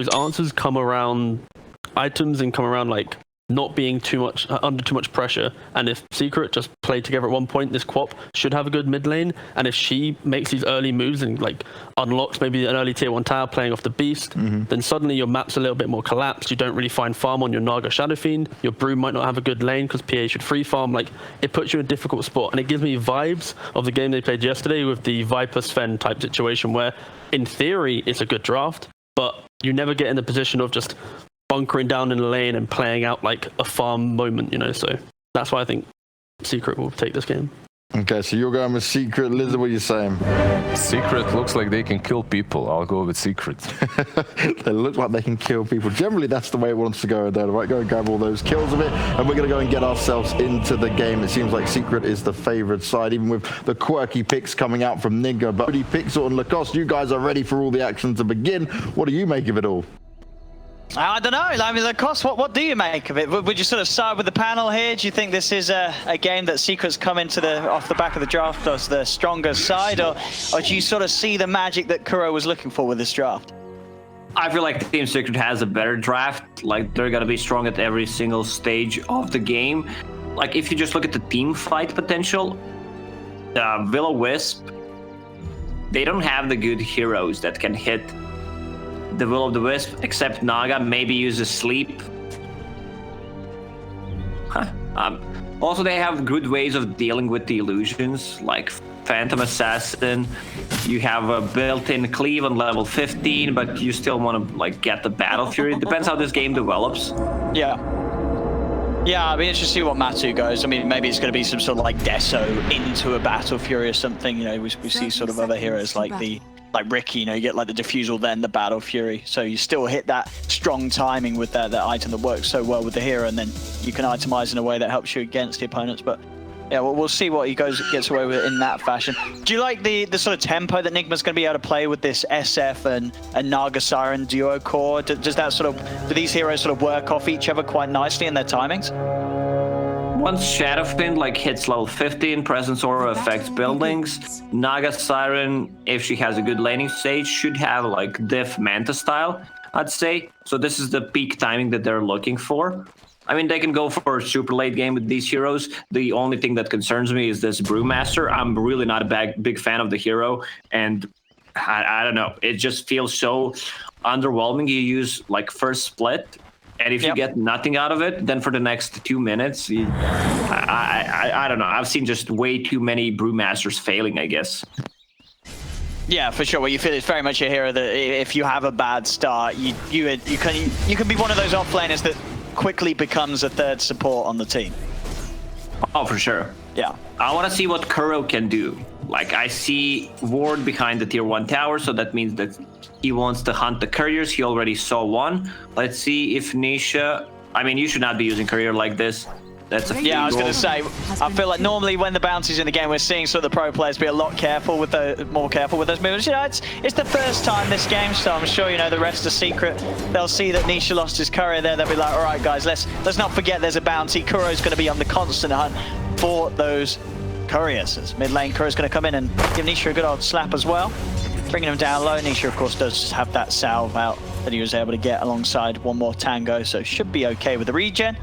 Those answers come around items and come around like not being too much under too much pressure. And if Secret just play together at one point, this Quap should have a good mid lane. And if she makes these early moves and like unlocks maybe an early tier 1 tower playing off the beast, then suddenly your map's a little bit more collapsed. You don't really find farm on your Naga Shadow Fiend. Your Broom might not have a good lane because PA should free farm. Like, it puts you in a difficult spot. And it gives me vibes of the game they played yesterday with the Viper Sven type situation where in theory it's a good draft, but you never get in the position of just bunkering down in the lane and playing out like a farm moment, you know. So that's why I think Secret will take this game. Okay, so you're going with Secret. Lizard, what are you saying? Secret looks like they can kill people. I'll go with Secret. They look like they can kill people. Generally, that's the way it wants to go, there. Right, go and grab all those kills of it, and we're going to go and get ourselves into the game. It seems like Secret is the favourite side, even with the quirky picks coming out from Nigma. But Pixel and Lacoste, you guys are ready for all the action to begin. What do you make of it all? I don't know. I mean, Lacoste, what do you make of it? Would you sort of side with the panel here? Do you think this is a game that Secret's come into off the back of the draft as the stronger side, or do you sort of see the magic that Kuro was looking for with this draft? I feel like Team Secret has a better draft. Like, they're gonna be strong at every single stage of the game. Like, if you just look at the team fight potential, Will-O-Wisp, they don't have the good heroes that can hit the Will-O-Wisp, except Naga maybe uses Sleep. Also, they have good ways of dealing with the illusions, like Phantom Assassin. You have a built-in cleave on level 15, but you still want to like get the Battle Fury. It depends how this game develops. Yeah, I'll be interested to see what Matu goes. I mean, maybe it's going to be some sort of like Deso into a Battle Fury or something. You know, we see sort of other heroes like Ricky, you know, you get like the Diffusal, then the Battle Fury. So you still hit that strong timing with that item that works so well with the hero, and then you can itemize in a way that helps you against the opponents. But yeah, we'll see what he gets away with in that fashion. Do you like the sort of tempo that Nigma's going to be able to play with this SF and Naga Siren duo core? Does that sort of, do these heroes sort of work off each other quite nicely in their timings? Once Shadow Fiend like hits level 15, Presence Aura affects buildings. Naga Siren, if she has a good laning stage, should have like Diff Manta style, I'd say. So this is the peak timing that they're looking for. I mean, they can go for a super late game with these heroes. The only thing that concerns me is this Brewmaster. I'm really not a big fan of the hero, and I don't know. It just feels so underwhelming. You use like first split, and if you get nothing out of it, then for the next 2 minutes, I don't know. I've seen just way too many Brewmasters failing, I guess. Yeah, for sure. Well, you feel it's very much a hero that if you have a bad start, you can be one of those offlaners that quickly becomes a third support on the team. Oh, for sure. Yeah. I want to see what Kuro can do. Like, I see Ward behind the tier 1 tower, so that means that he wants to hunt the couriers. He already saw one. Let's see if Nisha... I mean, you should not be using courier like this. That's a I was going to say, I feel like normally when the bounty's in the game, we're seeing sort of the pro players be a lot careful with more careful with those moves. You know, it's the first time this game, so I'm sure, you know, the rest of Secret, they'll see that Nisha lost his courier there. They'll be like, all right, guys, let's not forget there's a bounty. Kuro's going to be on the constant hunt for those couriers. As mid lane, Kuro's going to come in and give Nisha a good old slap as well, bringing him down low. Nisha, of course, does have that salve out that he was able to get alongside one more tango, so should be okay with the regen.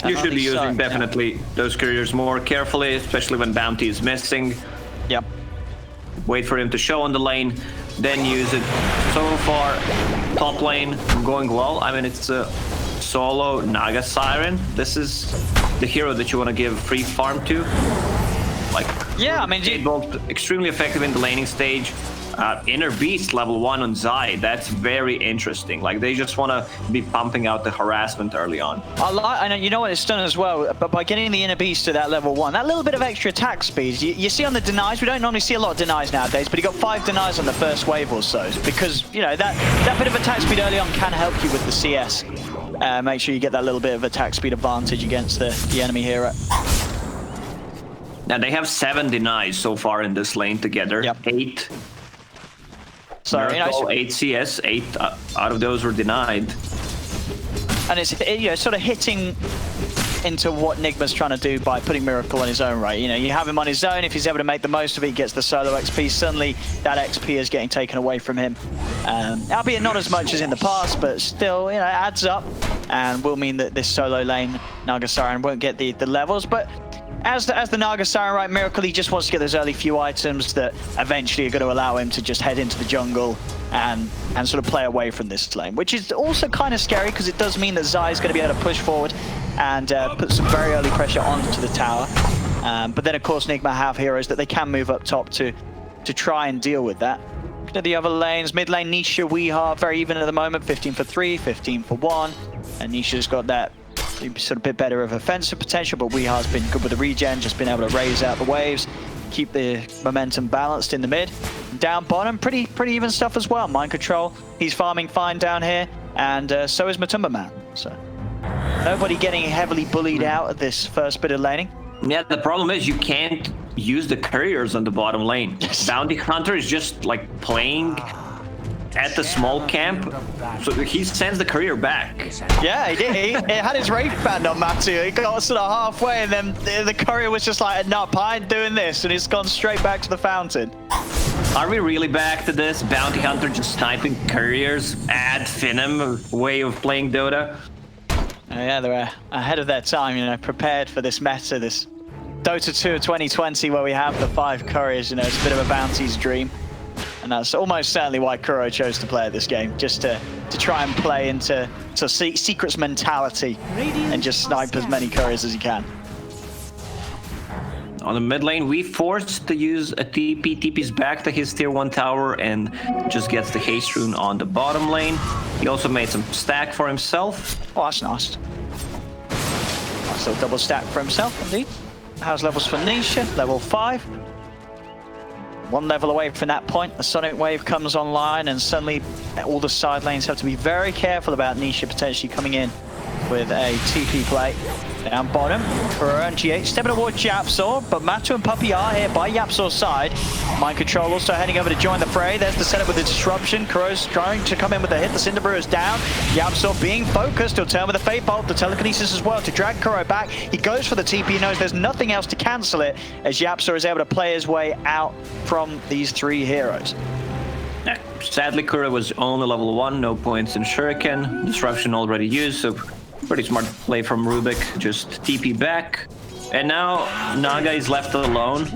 You should be using definitely those couriers more carefully, especially when bounty is missing. Yep. Wait for him to show on the lane, then use it. So far, top lane going well. I mean, it's a solo Naga Siren. This is the hero that you want to give free farm to. Like, yeah, I mean, extremely effective in the laning stage. Inner Beast level 1 on Zai, that's very interesting. Like, they just want to be pumping out the harassment early on. And you know what it's done as well, but by getting the Inner Beast to that level 1, that little bit of extra attack speed, you see on the denies, we don't normally see a lot of denies nowadays, but he got 5 denies on the first wave or so, because, you know, that bit of attack speed early on can help you with the CS. Make sure you get that little bit of attack speed advantage against the enemy hero. Now, they have 7 denies so far in this lane together. Yep. 8. So, you know, 8 CS, 8 out of those were denied. And it's, you know, sort of hitting into what Nigma's trying to do by putting Miracle on his own, right? You know, you have him on his own. If he's able to make the most of it, he gets the solo XP. Suddenly, that XP is getting taken away from him. Albeit not as much as in the past, but still, you know, it adds up and will mean that this solo lane, Naga Siren, won't get the levels. But as the Naga Siren, right, Miracle, he just wants to get those early few items that eventually are going to allow him to just head into the jungle and sort of play away from this lane, which is also kind of scary because it does mean that Zai is going to be able to push forward and put some very early pressure onto the tower. But then, of course, Nigma have heroes that they can move up top to try and deal with that. Look at the other lanes. Mid lane, Nisha, Weehaw, very even at the moment, 15 for 3, 15 for 1. And Nisha's got that sort of bit better of offensive potential, but Weeha's been good with the regen, just been able to raise out the waves, keep the momentum balanced in the mid. Down bottom, pretty even stuff as well. Mind Control, he's farming fine down here, and so is Matumbaman. So nobody getting heavily bullied out at this first bit of laning. Yeah, the problem is you can't use the couriers on the bottom lane. Bounty Hunter is just like playing at the small camp, so he sends the courier back. Yeah, he did. He had his Wraith Band on Matu. He got sort of halfway, and then the courier was just like, "Nope, I ain't doing this," and he's gone straight back to the fountain. Are we really back to this? Bounty Hunter just sniping couriers? Ad Finem way of playing Dota? Yeah, they're ahead of their time, you know, prepared for this meta, this Dota 2 of 2020, where we have the 5 couriers. You know, it's a bit of a bounty's dream. And that's almost certainly why Kuro chose to play at this game, just to try and play into Secret's mentality and just snipe as many couriers as he can. On the mid lane, we forced to use a TP. TP's back to his tier 1 tower and just gets the haste rune on the bottom lane. He also made some stack for himself. Oh, that's nice. Nice little double stack for himself, indeed. How's levels for Nisha? Level 5. 1 level away from that point, the Sonic Wave comes online, and suddenly all the side lanes have to be very careful about Nisha potentially coming in with a TP play. Down bottom, Kuro and GH stepping towards Yapsor, but Matu and Puppy are here by Yapsor's side. Mind Control also heading over to join the fray. There's the setup with the disruption. Kuro's trying to come in with a hit. The Cinder Brew is down. Yapsor being focused. He'll turn with the Fate Bolt, the Telekinesis as well to drag Kuro back. He goes for the TP, knows there's nothing else to cancel it, as Yapsor is able to play his way out from these 3 heroes. Sadly, Kuro was only level 1, no points in Shuriken. Disruption already used, so pretty smart play from Rubik. Just TP back. And now Naga is left alone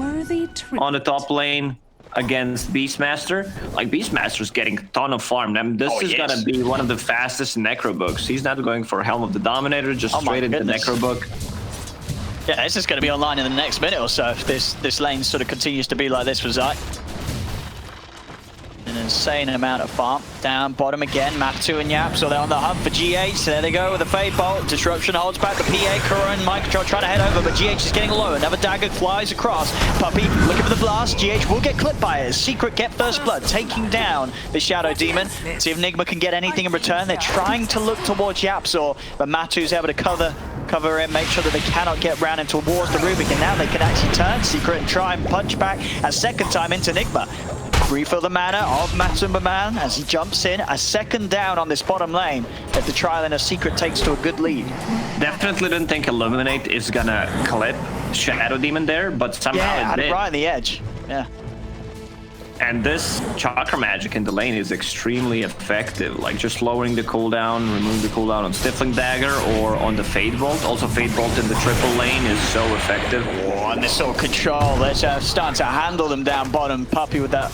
on the top lane against Beastmaster. Like, Beastmaster's getting a ton of farm. I mean, this is gonna be one of the fastest Necrobooks. He's not going for Helm of the Dominator, just straight into Necrobook. Yeah, this is going to be online in the next minute or so if this lane sort of continues to be like this for Zai. An insane amount of farm. Down bottom again, Matu and Yap, so they're on the hunt for GH. There they go with the Fade Bolt. Disruption holds back the PA. Kuro and Mind Control trying to head over, but GH is getting low. Another dagger flies across. Puppy looking for the blast. GH will get clipped by it. Secret get first blood, taking down the Shadow Demon. See if Nigma can get anything in return. They're trying to look towards Yapsor, but Matu's able to cover in, make sure that they cannot get round into towards the Rubik, and now they can actually turn Secret and try and punch back a second time into Nigma. Refill the mana of Matumbaman as he jumps in, a second down on this bottom lane as the trial and a Secret takes to a good lead. Definitely didn't think Illuminate is gonna clip Shadow Demon there, but somehow it did. Right in the edge. Yeah. And this Chakra Magic in the lane is extremely effective, like just lowering the cooldown, removing the cooldown on Stifling Dagger or on the Fade Bolt. Also, Fade Bolt in the triple lane is so effective. Oh, and this sort of control, they're starting to handle them down bottom. Puppy with that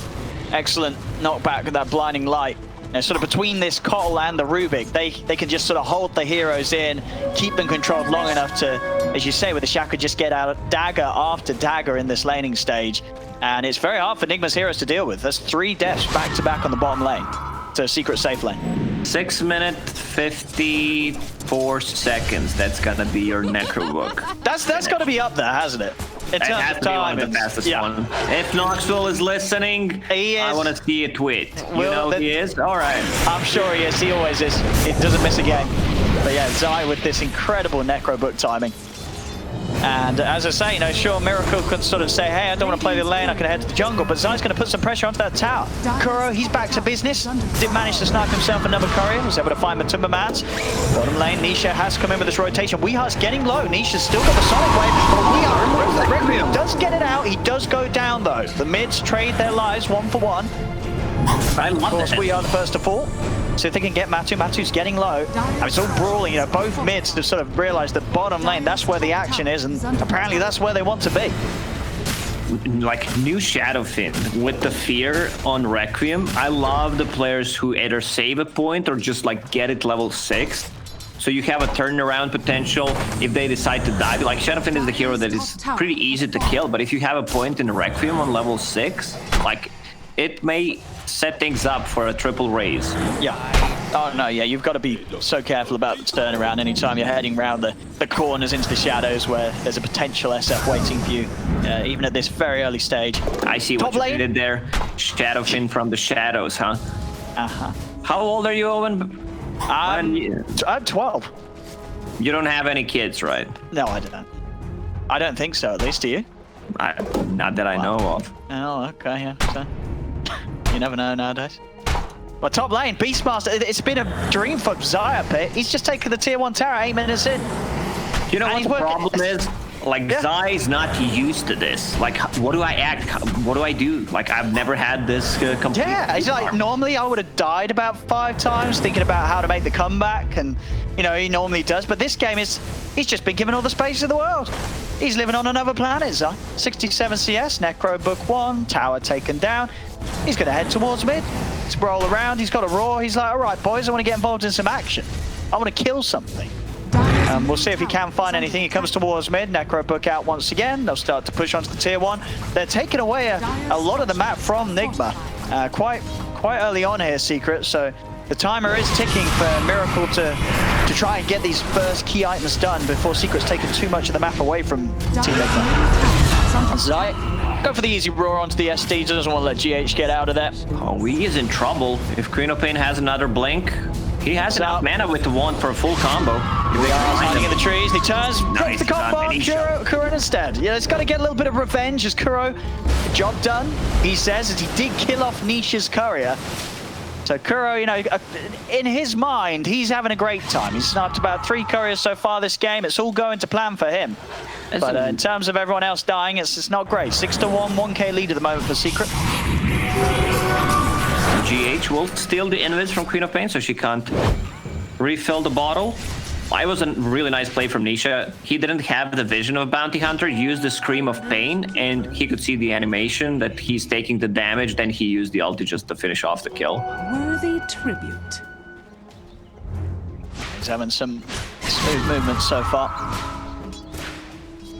excellent knockback with that blinding light. And sort of between this Kotl and the Rubik, they can just sort of hold the heroes in, keep them controlled long enough to, as you say, with the Shaka, just get out dagger after dagger in this laning stage. And it's very hard for Nigma's heroes to deal with. There's 3 deaths back to back on the bottom lane. To Secret safe lane. 6 minutes, 54 seconds. That's gonna be your Necrobook. That's gotta be up there, hasn't it? In terms of time, the fastest one. If Knoxville is listening, he is. I want to see a tweet. You know he is? All right. I'm sure he is. He always is. He doesn't miss a game. But yeah, Zai with this incredible Necrobook timing. And as I say, you know, sure, Miracle can sort of say, hey, I don't want to play the lane, I can head to the jungle, but Zai's going to put some pressure onto that tower. Kuro, he's back to business. Did manage to snipe himself another courier, was able to find Matumbaman. Bottom lane, Nisha has come in with this rotation. Weehar's getting low, Nisha's still got the Sonic Wave, but Weehar, Requiem does get it out, he does go down though. The mids trade their lives 1 for 1. I love Of course, that. Weehar the first to fall. So if they can get Matu's getting low. And it's all brawling, you know, both mids have sort of realized that bottom lane, that's where the action is, and apparently that's where they want to be. Like new Shadowfin with the fear on Requiem. I love the players who either save a point or just like get it level 6. So you have a turnaround potential if they decide to die. Like Shadowfin is the hero that is pretty easy to kill, but if you have a point in Requiem on level 6, like it may set things up for a triple raise. Yeah. Oh no, yeah, you've got to be so careful about the turnaround anytime you're heading around the corners into the shadows where there's a potential SF waiting for you, even at this very early stage. I see Top what you lane. did there. Shadowfin from the shadows, huh? Uh-huh. How old are you, Owen? I'm 12. You don't have any kids, right? No, I don't. I don't think so, at least, do you? Not that I know of. Oh, okay, yeah. So, you never know nowadays. Well, top lane, Beastmaster, it's been a dream for Zai up here. He's just taken the tier 1 tower 8 minutes in. You know And what he's the working- problem is? Like, Yeah. Zai is not used to this. Like, what do I act? What do I do? Like, I've never had this complete... Yeah, it's like normally I would have died about 5 times thinking about how to make the comeback, and you know, he normally does, but this game is, he's just been given all the space in the world. He's living on another planet, Zai. 67 CS, Necro book 1, tower taken down. He's gonna head towards mid, scroll around, he's got a roar, he's like, all right boys, I want to get involved in some action. I want to kill something. We'll see if he can find anything. He comes towards mid, Necro book out once again. They'll start to push onto the tier 1. They're taking away a lot of the map from Nigma. Quite early on here, Secret, so the timer is ticking for Miracle to try and get these first key items done before Secret's taken too much of the map away from Team Nigma. Zai, go for the easy roar onto the SD, doesn't want to let GH get out of there. Oh, he is in trouble. If Queen of Pain has another blink, he has enough mana with the wand for a full combo. We are hiding in the trees, and he turns, Nice, drops the combo and on he Kuro instead. Yeah, it's got to get a little bit of revenge as Kuro, job done, he says, as he did kill off Nisha's courier. So Kuro, you know, in his mind, he's having a great time. He's sniped about 3 couriers so far this game. It's all going to plan for him. But in terms of everyone else dying, it's not great. 6-1, 1k lead at the moment for Secret. GH will steal the invis from Queen of Pain, so she can't refill the bottle. It was a really nice play from Nisha. He didn't have the vision of Bounty Hunter, used the Scream of Pain, and he could see the animation that he's taking the damage, then he used the ulti just to finish off the kill. Worthy tribute. He's having some smooth movements so far.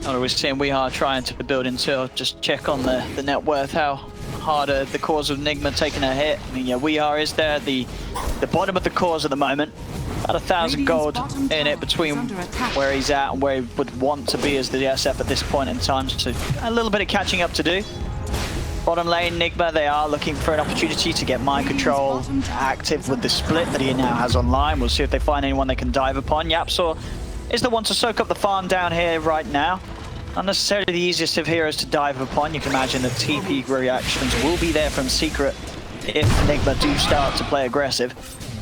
We're seeing Weehar trying to build into, just check on the net worth, how hard the cause of Nigma taking a hit. I mean, yeah, Weehar is there at the bottom of the cause at the moment. About 1,000 gold in it between where he's at and where he would want to be as the SF at this point in time. So a little bit of catching up to do. Bottom lane, Nigma, they are looking for an opportunity to get mind control active with the split that he now has online. We'll see if they find anyone they can dive upon. Yapsaw is the one to soak up the farm down here right now. Not necessarily the easiest of heroes to dive upon. You can imagine the TP reactions will be there from Secret if Nigma do start to play aggressive.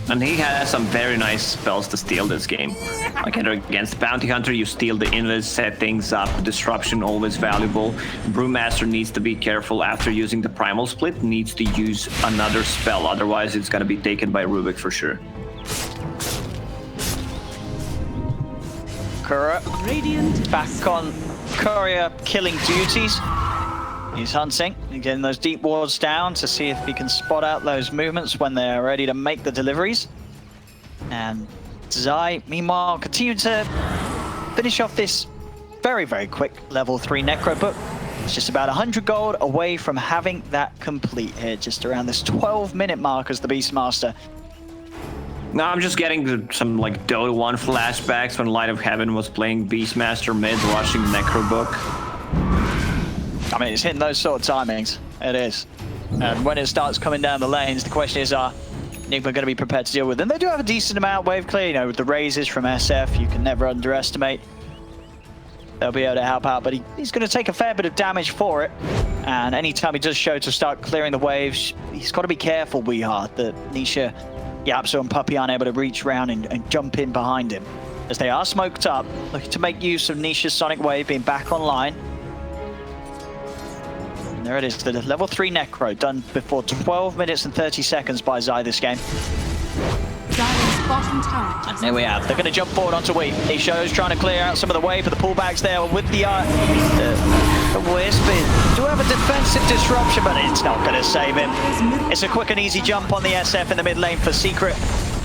And he has some very nice spells to steal this game. Like against Bounty Hunter, you steal the invis, set things up, disruption always valuable. Brewmaster needs to be careful after using the Primal Split, needs to use another spell, otherwise it's gonna be taken by Rubik for sure. Kuro back on courier killing duties. He's hunting, getting those deep wards down to see if he can spot out those movements when they're ready to make the deliveries. And Zai, meanwhile, continue to finish off this very, very quick level 3 Necro book. It's just about 100 gold away from having that complete here, just around this 12-minute mark as the Beastmaster. No, I'm just getting some like Dota 1 flashbacks when Light of Heaven was playing Beastmaster mid, watching Necro book. I mean, it's hitting those sort of timings. It is. And when it starts coming down the lanes, the question is, are Nigma going to be prepared to deal with them? They do have a decent amount of wave clear, you know, with the raises from SF, you can never underestimate. they'll be able to help out, but he's going to take a fair bit of damage for it. And anytime he does show to start clearing the waves, he's got to be careful, Weehard, that Nisha, Yapso and Puppey aren't able to reach around and jump in behind him. As they are smoked up, looking to make use of Nisha's Sonic Wave being back online. And there it is, the level 3 Necro, done before 12 minutes and 30 seconds by Zai this game. And there we have. They're going to jump forward onto Wii. Nisha's trying to clear out some of the wave, but the pullbacks there with the Wisp. Do have a defensive disruption, but it's not going to save him. It's a quick and easy jump on the SF in the mid lane for Secret.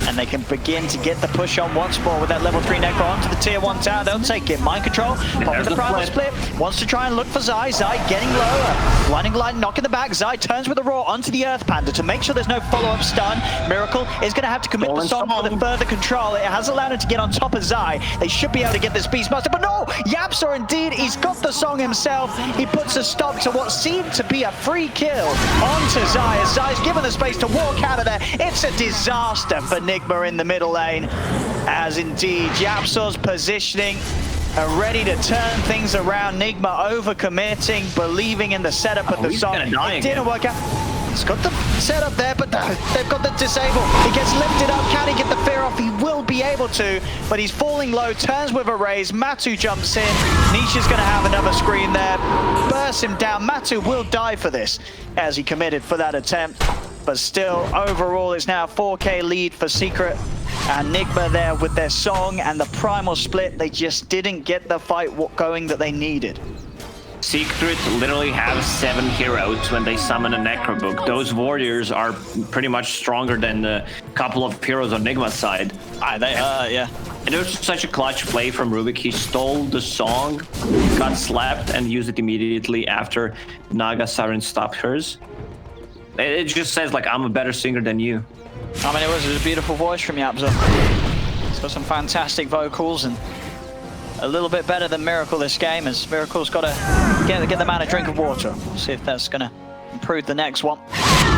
And they can begin to get the push on once more with that level 3 Necro onto the tier 1 tower. They'll take it. Mind control, popping the primal split. Wants to try and look for Zai. Zai getting lower. Blinding light, knocking the back. Zai turns with a roar onto the Earth Panda to make sure there's no follow-up stun. Miracle is going to have to commit the song for the further control. It has allowed him to get on top of Zai. They should be able to get this Beastmaster, but no! Yapso indeed, he's got the song himself. He puts a stop to what seemed to be a free kill onto Zai. As Zai's given the space to walk out of there. It's a disaster for Nigma in the middle lane, as indeed Yapso's positioning are ready to turn things around. Nigma overcommitting, believing in the setup of the song. It didn't work out. He's got the setup there, but they've got the disable. He gets lifted up. Can he get the fear off? He will be able to, but he's falling low, turns with a raise. Matu jumps in. Nisha's going to have another screen there. Bursts him down. Matu will die for this, as he committed for that attempt. But still, overall, it's now a 4K lead for Secret. And Nigma there with their song and the primal split. They just didn't get the fight going that they needed. Secret literally have 7 heroes when they summon a Necrobook. Those warriors are pretty much stronger than a couple of heroes on Nigma's side. They are, yeah. And it was such a clutch play from Rubik. He stole the song, got slapped, and used it immediately after Naga Siren stopped hers. It just says, like, I'm a better singer than you. I mean, it was a beautiful voice from Yapso. He's got some fantastic vocals and a little bit better than Miracle this game, as Miracle's got to get the man a drink of water. We'll see if that's going to improve the next one.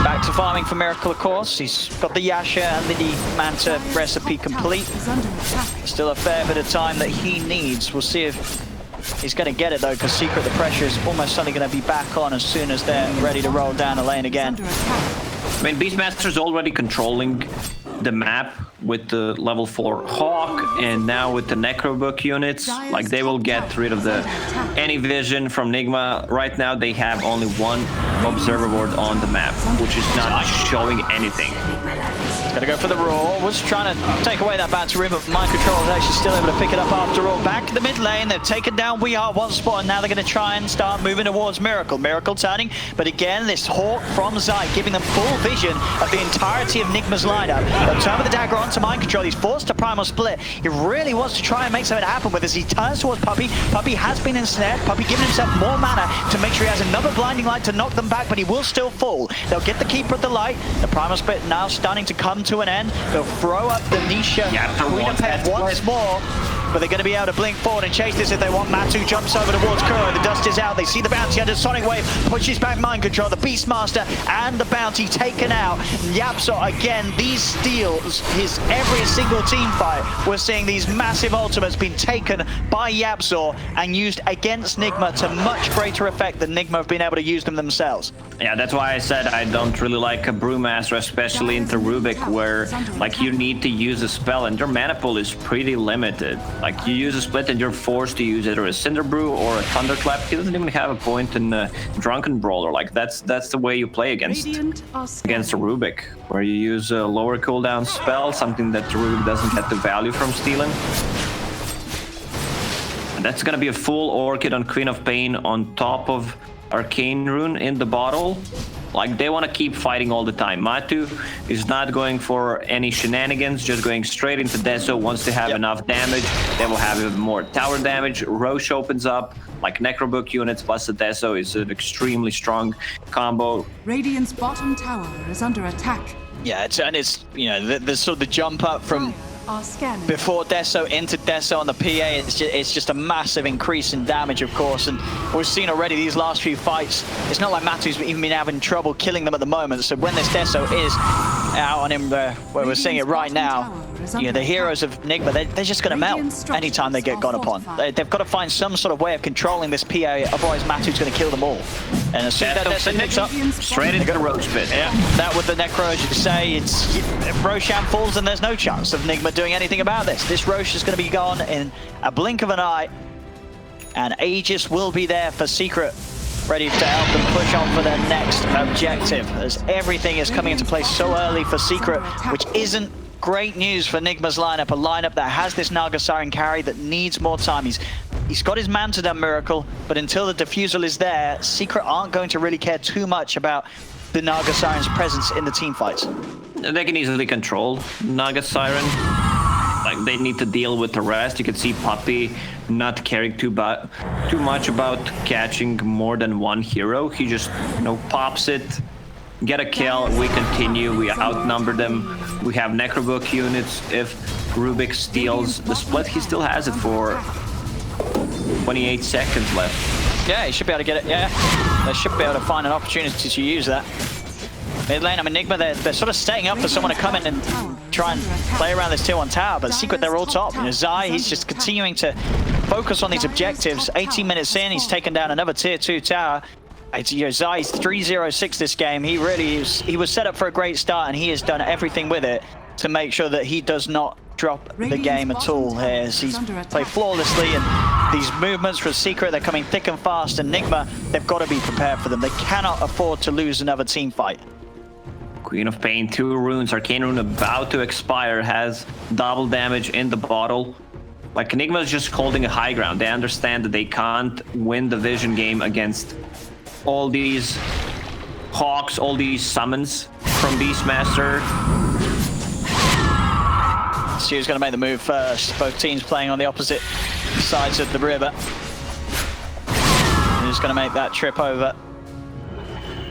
Back to farming for Miracle, of course. He's got the Yasha and the Manta recipe complete. Still a fair bit of time that he needs. We'll see if he's going to get it, though, because Secret, the pressure is almost suddenly going to be back on as soon as they're ready to roll down the lane again. I mean, Beastmaster's already controlling the map with the level 4 Hawk, and now with the Necrobook units, like, they will get rid of any vision from Nigma. Right now, they have only one observer board on the map, which is not showing anything. Gonna go for the roar. Was trying to take away that battery, but Mind Control is actually still able to pick it up after all. Back to the mid lane. They've taken down We Are one spot, and now they're going to try and start moving towards Miracle. Miracle turning, but again, this Hawk from Zai, giving them full vision of the entirety of Nigma's lineup. They'll turn with the dagger onto Mind Control. He's forced to primal split. He really wants to try and make something happen with this. He turns towards Puppey. Puppey has been ensnared. Puppey giving himself more mana to make sure he has another blinding light to knock them back, but he will still fall. They'll get the Keeper of the Light. The primal split now starting to come to an end. They'll throw up the Nisha Queen of Head once more, but they're going to be able to blink forward and chase this if they want. Matu jumps over towards Kuro. The dust is out. They see the bounty under Sonic Wave, pushes back Mind Control. The Beastmaster and the bounty taken out. Yapso again, these steals his every single team fight. We're seeing these massive ultimates being taken by Yapso and used against Nigma to much greater effect than Nigma have been able to use them themselves. Yeah, that's why I said I don't really like a Brewmaster, especially into Rubik, where, like, you need to use a spell and your mana pool is pretty limited. Like, you use a split and you're forced to use either a Cinder Brew or a Thunderclap. He doesn't even have a point in Drunken Brawler. Like, that's the way you play against a Rubik, where you use a lower cooldown spell, something that the Rubik doesn't get the value from stealing. And that's gonna be a full Orchid on Queen of Pain on top of Arcane Rune in the bottle. Like, they want to keep fighting all the time. Matu is not going for any shenanigans, just going straight into Deso. Wants to have enough damage. They will have even more tower damage. Roche opens up, like, Necrobook units plus the Deso is an extremely strong combo. Radiant's bottom tower is under attack. Yeah, it's you know, the sort of the jump up from before Deso into Deso on the PA, it's just a massive increase in damage, of course, and we've seen already these last few fights, it's not like Matu's even been having trouble killing them at the moment, so when this Deso is out on him, where we're seeing it right now, is you under know, the heroes attack. of Nigma, they're just going to melt anytime they get gone upon. They've got to find some sort of way of controlling this PA, otherwise Matu's going to kill them all. And as soon as that Desert picks up, Straight into the Roach Pit. yeah, that with the Necro, as you say, it's Roshan falls and there's no chance of Nigma doing anything about this. This Rosh is going to be gone in a blink of an eye, and Aegis will be there for Secret, ready to help them push on for their next objective, as everything is coming into place so early for Secret, which isn't great news for Nigma's lineup, a lineup that has this Naga Siren carry that needs more time. He's got his Manta Miracle, but until the Diffusal is there, Secret aren't going to really care too much about the Naga Siren's presence in the team fights. They can easily control Naga Siren. Like, they need to deal with the rest. You can see Puppy not caring too much about catching more than one hero. He just, you know, pops it, get a kill, we continue, we outnumber them. We have Necrobook units. If Rubik steals the split, he still has it for 28 seconds left. Yeah, he should be able to get it, yeah. They should be able to find an opportunity to use that. Mid lane, I mean, Nigma, they're sort of setting up for someone to come in and try and play around this tier 1 tower, but Secret, they're all top. You know, Zai, he's just continuing to focus on these objectives. 18 minutes in, he's taken down another tier 2 tower. You know, Zai's 3-0-6 this game. He really is, he was set up for a great start, and he has done everything with it to make sure that he does not drop the game at all here, as he's played flawlessly, and these movements for Secret, they're coming thick and fast, and Nigma, they've got to be prepared for them. They cannot afford to lose another team fight. Queen of Pain, 2 runes, Arcane Rune about to expire, has double damage in the bottle. Like, Enigma's just holding a high ground. They understand that they can't win the Vision game against all these Hawks, all these summons from Beastmaster. See who's going to make the move first. Both teams playing on the opposite sides of the river. Who's going to make that trip over?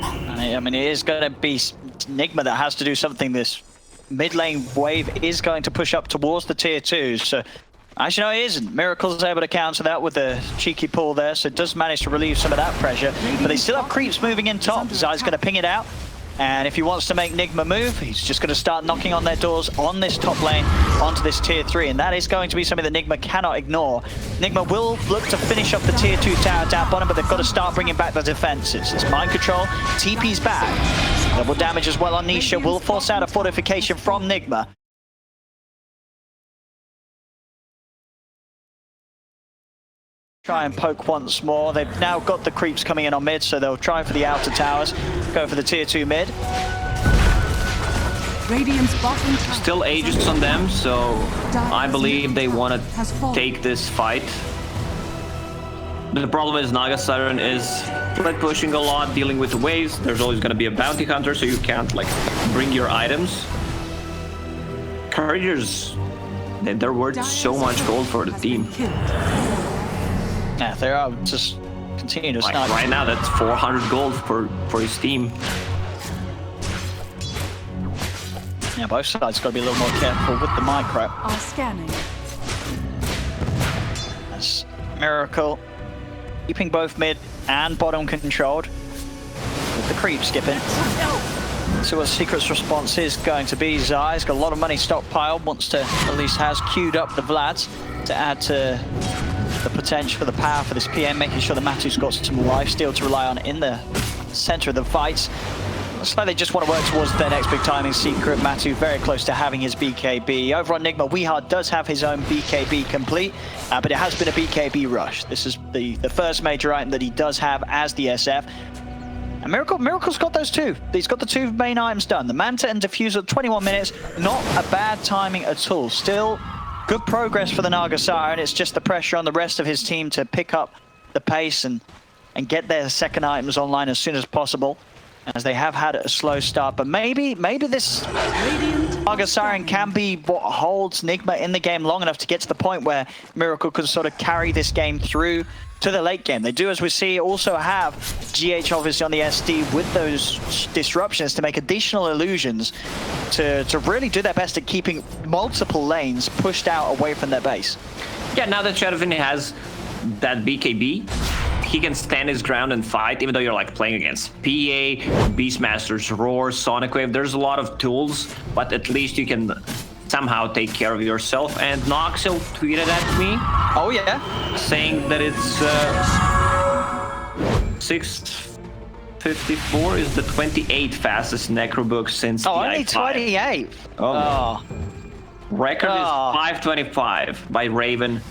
And I mean, it is going to be Nigma that has to do something. This mid lane wave is going to push up towards the tier 2s. So actually, no, it isn't. Miracle's able to counter that with a cheeky pull there, so it does manage to relieve some of that pressure. But they still have creeps moving in top. Zai's going to ping it out. And if he wants to make Nigma move, he's just going to start knocking on their doors on this top lane onto this tier 3. And that is going to be something that Nigma cannot ignore. Nigma will look to finish up the tier 2 tower down bottom, but they've got to start bringing back the defenses. It's mind control. TP's back. Double damage as well on Nisha. Will force out a fortification from Nigma. Try and poke once more. They've now got the creeps coming in on mid, so they'll try for the outer towers. Go for the tier 2 mid. Radiant's bottom tower Still Aegis on them, so I believe they want to take this fight. The problem is Naga Siren is split pushing a lot, dealing with the waves. There's always going to be a bounty hunter, so you can't like bring your items. Couragers, they're worth so much gold for the team. Yeah, they are just continue to Like snipe. right now, that's 400 gold for his team. Yeah, both sides got to be a little more careful with the micro. are scanning. As Miracle keeping both mid and bottom controlled, with the creep skipping. So what Secret's response is going to be. Zai's got a lot of money stockpiled, wants to, at least has queued up the Vlads to add to the potential for the power for this PM, making sure the Matu's got some lifesteal to rely on in the center of the fights. Looks like they just want to work towards their next big timing. Secret, Matu very close to having his BKB. Over on Nigma, Weehard does have his own BKB complete, but it has been a BKB rush. This is the first major item that he does have as the SF. And Miracle's got those two. He's got the 2 main items done. The Manta and Diffusal, 21 minutes. Not a bad timing at all. Still good progress for the Naga Siren. It's just the pressure on the rest of his team to pick up the pace and get their second items online as soon as possible, as they have had a slow start. But maybe this Naga Siren can be what holds Nigma in the game long enough to get to the point where Miracle can sort of carry this game through to the late game. They do, as we see, also have GH obviously on the SD with those disruptions to make additional illusions to really do their best at keeping multiple lanes pushed out away from their base. Yeah, now that Shadowfin has that BKB, he can stand his ground and fight, even though you're like playing against PA, Beastmasters, Roar, Sonic Wave. There's a lot of tools, but at least you can somehow take care of yourself. And Noxel tweeted at me. Oh yeah. Saying that it's 6:54 is the 28th fastest Necrobook since the only i5. 28. Oh. Record is 5:25 by Raven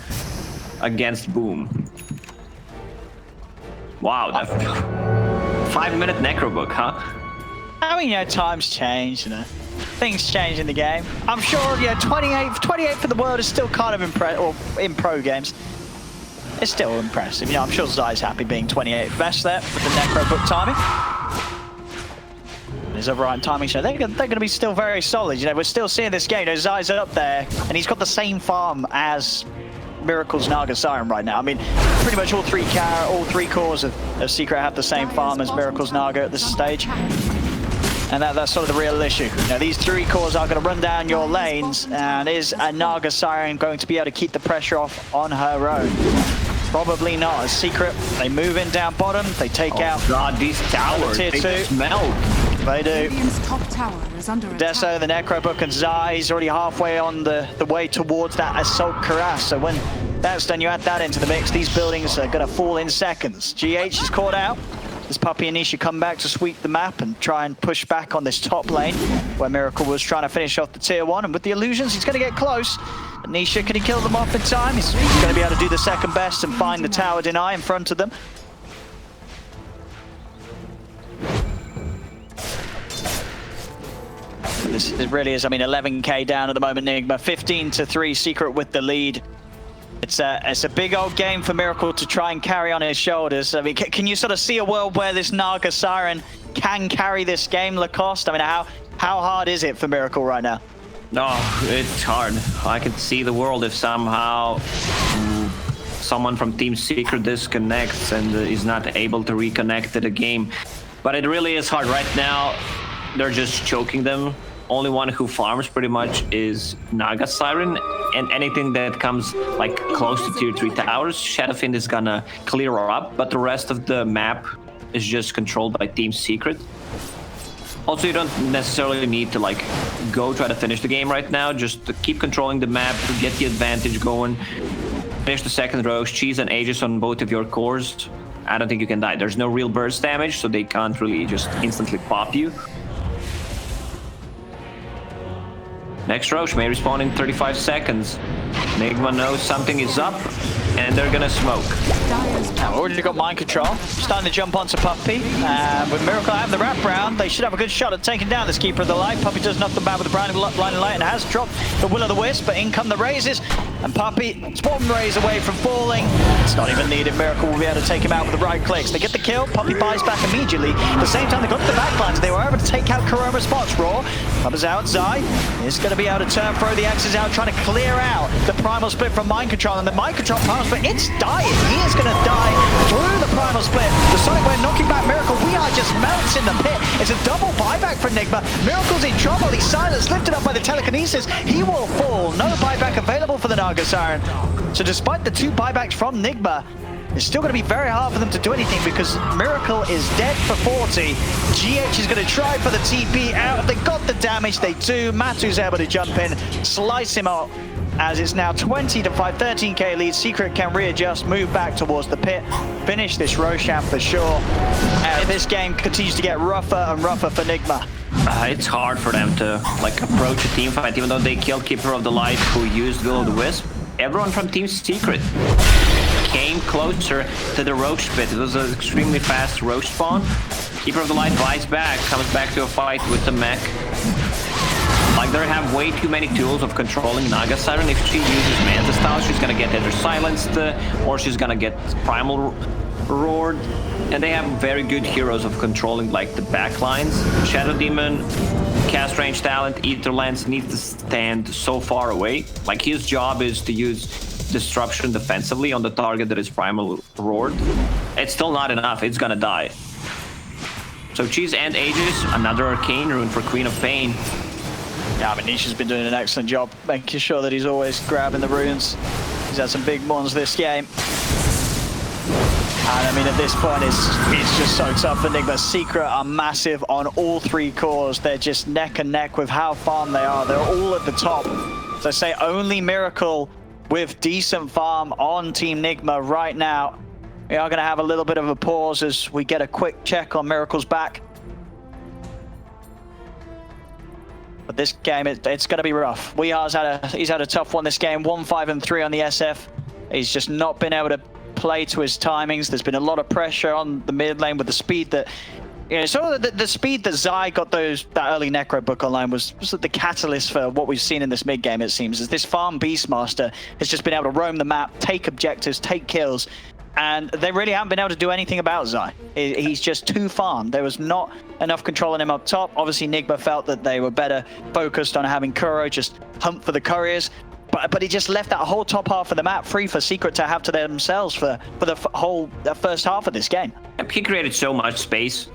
against Boom. Wow, that 5-minute Necrobook, huh? I mean, times change, things change in the game. I'm sure, 28 for the world is still kind of impressive, or in pro games. It's still impressive. I'm sure Zai's happy being 28th best there with the Necrobook timing. His override timing show, they're going to be still very solid. We're still seeing this game. Zai's up there, and he's got the same farm as Miracle's Naga Siren right now. I mean, pretty much all three cores of Secret have the same farm as Miracle's Naga at this stage. And that's sort of the real issue. These 3 cores are going to run down your lanes, and is a Naga Siren going to be able to keep the pressure off on her own? Probably not. As Secret, they move in down bottom, they take out... God, these towers, tier 2. They smell. They do. Top tower is under Deso, the Necrobook, and Zai's already halfway on the way towards that Assault Cuirass. So when that's done, you add that into the mix. These buildings are going to fall in seconds. GH is caught out. As Puppy and Nisha come back to sweep the map and try and push back on this top lane where Miracle was trying to finish off the tier 1. And with the illusions, he's going to get close. And Nisha, can he kill them off in time? He's going to be able to do the second best and find the tower deny in front of them. This really is, 11k down at the moment, Nigma. 15-3, Secret with the lead. It's a big old game for Miracle to try and carry on his shoulders. Can you sort of see a world where this Naga Siren can carry this game, Lacoste? How hard is it for Miracle right now? No, it's hard. I can see the world if somehow someone from Team Secret disconnects and is not able to reconnect to the game. But it really is hard right now. They're just choking them. Only one who farms pretty much is Naga Siren, and anything that comes like close to tier 3 towers, Shadowfiend is gonna clear her up, but the rest of the map is just controlled by Team Secret. Also, you don't necessarily need to go try to finish the game right now, just to keep controlling the map, to get the advantage going, finish the second row, cheese and Aegis on both of your cores. I don't think you can die. There's no real burst damage, so they can't really just instantly pop you. Next Roche may respawn in 35 seconds. Nigma knows something is up, and they're gonna smoke. Already got mind control. Starting to jump onto Puppy. With Miracle having the wraparound, they should have a good shot at taking down this Keeper of the Light. Puppy does knock them back with the blinding light and has dropped the Will-o'-the-Wisp, but in come the Razes. And Puppy, it's one Raze away from falling. It's not even needed. Miracle will be able to take him out with the right clicks. They get the kill. Puppy buys back immediately. At the same time, they got to the backlines. They were able to take out Corona spots. Raw comes out. Zai is going to be able to throw the axes out, trying to clear out the Primal Split from Mind Control. And the Mind Control Primal Split, it's dying. He is going to die through the Primal Split. The Sonic Wave knocking back Miracle. We are just melts in the pit. It's a double buyback for Nigma. Miracle's in trouble. He's silenced, lifted up by the telekinesis. He will fall. No buyback available for the Naga Siren. So despite the 2 buybacks from Nigma, it's still going to be very hard for them to do anything because Miracle is dead for 40. GH is going to try for the TP out. If they got the damage, they do. Matu's able to jump in, slice him out. As it's now 20-5, 13k lead. Secret can readjust, move back towards the pit, finish this Roshan for sure. This game continues to get rougher and rougher for Nigma. It's hard for them to approach a team fight, even though they killed Keeper of the Light, who used Will-o'-the-Wisp. Everyone from Team Secret came closer to the Roche pit. It was an extremely fast Roche spawn. Keeper of the Light buys back, comes back to a fight with the mech. They have way too many tools of controlling Naga Siren. If she uses Manta style, she's gonna get either silenced or she's gonna get primal roared. And they have very good heroes of controlling the backlines. Shadow Demon, cast range talent, Ether Lens needs to stand so far away. His job is to use disruption defensively on the target that is primal roared. It's still not enough, it's gonna die. So Cheese and Aegis, another arcane rune for Queen of Pain. Yeah, Nisha's been doing an excellent job making sure that he's always grabbing the runes. He's had some big ones this game. And I mean, at this point, it's just so tough for Nigma. Secret are massive on all 3 cores. They're just neck and neck with how farm they are. They're all at the top. So I say only Miracle with decent farm on Team Nigma right now. We are going to have a little bit of a pause as we get a quick check on Miracle's back. But this game, it's going to be rough. He's had a tough one this game. 1-5-3 on the SF. He's just not been able to play to his timings. There's been a lot of pressure on the mid lane with the speed that, you know, sort of the speed that Zai got that early Necro book online was the catalyst for what we've seen in this mid game. It seems as this farm Beastmaster has just been able to roam the map, take objectives, take kills, and they really haven't been able to do anything about Zai. He's just too farm. There was not enough control on him up top. Obviously, Nigma felt that they were better focused on having Kuro just hunt for the couriers. But he just left that whole top half of the map free for Secret to have to themselves for the whole first half of this game. He created so much space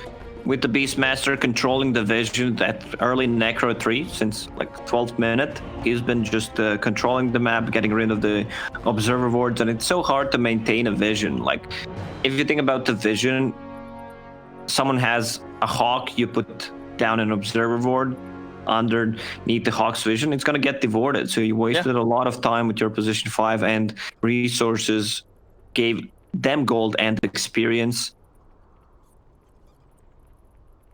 with the Beastmaster controlling the vision that early Necro 3 since like 12th minute. He's been just controlling the map, getting rid of the observer wards, and it's so hard to maintain a vision. Like, if you think about the vision, someone has a Hawk, you put down an observer ward underneath the Hawk's vision, it's going to get devorted. So you wasted a lot of time with your position 5, and resources gave them gold and experience.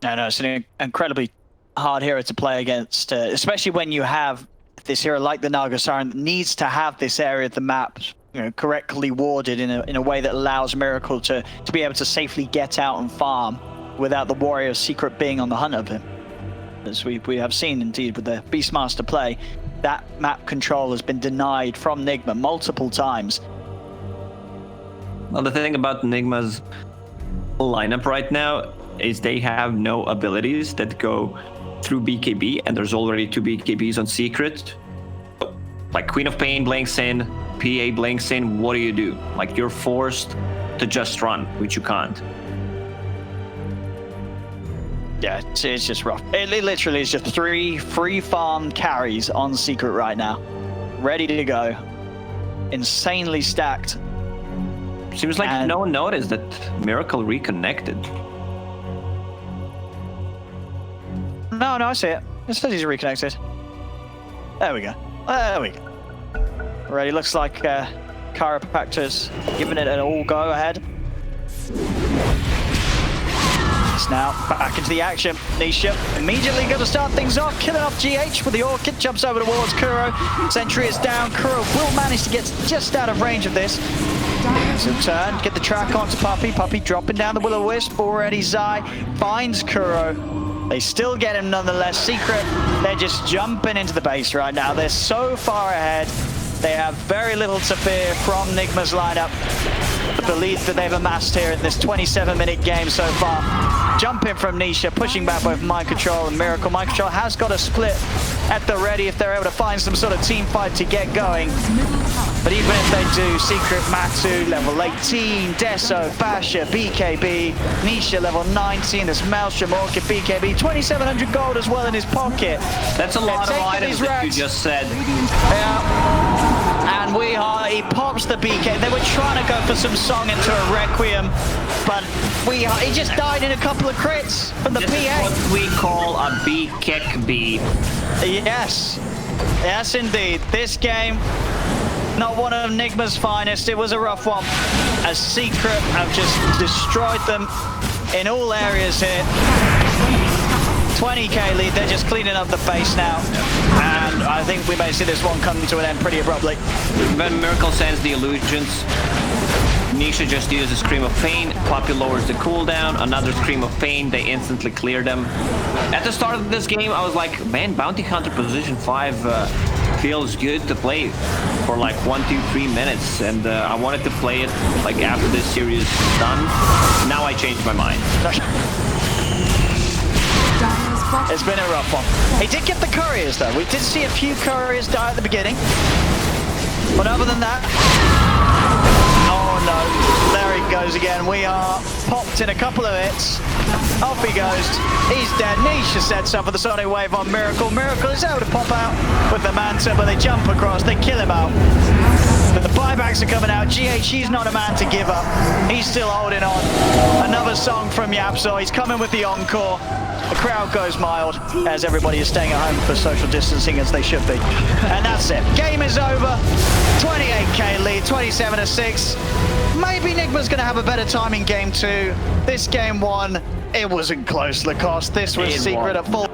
I know, it's an incredibly hard hero to play against, especially when you have this hero like the Naga Siren that needs to have this area of the map, you know, correctly warded in a way that allows Miracle to be able to safely get out and farm without the Warrior's Secret being on the hunt of him. As we have seen indeed with the Beastmaster play, that map control has been denied from Nigma multiple times. Well, the thing about Nigma's lineup right now is they have no abilities that go through BKB, and there's already 2 BKBs on Secret. Like Queen of Pain blinks in, PA blinks in, what do? Like, you're forced to just run, which you can't. Yeah, it's just rough. It literally is just 3 free farm carries on Secret right now. Ready to go. Insanely stacked. Seems like no one noticed that Miracle reconnected. No, I see it. It says he's reconnected. There we go. There we go. Already looks like Chiropractor's giving it an all go ahead. It's now back into the action. Nisha immediately going to start things off, killing off GH with the Orchid, jumps over towards Kuro. Sentry is down. Kuro will manage to get just out of range of this. So turn, get the track onto Puppey. Puppey dropping down the Will-O-Wisp. Already Zai finds Kuro. They still get him nonetheless. Secret, they're just jumping into the base right now. They're so far ahead. They have very little to fear from Nigma's lineup. The lead that they've amassed here in this 27-minute game so far. Jumping from Nisha, pushing back both Mind Control and Miracle. Mind Control has got a split at the ready if they're able to find some sort of team fight to get going. But even if they do, Secret, Matu, level 18, Deso, Basher, BKB, Nisha, level 19, there's Maelstrom, Orchid, BKB, 2,700 gold as well in his pocket. That's a lot of items that you just said. Yeah. And he pops the BK. They were trying to go for some song into a Requiem, but he just died in a couple of crits from the PA. This is what we call a BKB. Yes. Yes, indeed. This game, not one of Nigma's finest. It was a rough one. As Secret have just destroyed them in all areas here. 20k lead, they're just cleaning up the base now. And I think we may see this one come to an end pretty abruptly. When Miracle sends the illusions, Nisha just uses Scream of Pain, Puppey lowers the cooldown, another Scream of Pain, they instantly clear them. At the start of this game, I was like, man, Bounty Hunter position 5 feels good to play for like 1, 2, 3 minutes, and I wanted to play it like after this series is done. Now I changed my mind. It's been a rough one. He did get the couriers though. We did see a few couriers die at the beginning. But other than that... Oh no, there he goes again. We are popped in a couple of hits. Off he goes. He's dead. Nisha sets up for the Sonic Wave on Miracle. Miracle is able to pop out with the Manta, but they jump across. They kill him out. The buybacks are coming out. GH, he's not a man to give up. He's still holding on. Another song from Yapzor. He's coming with the encore. The crowd goes mild as everybody is staying at home for social distancing as they should be. And that's it. Game is over. 28k lead, 27-6. Maybe Nigma's going to have a better time in game 2. This game 1, it wasn't close, Lacoste. This was Secret at full.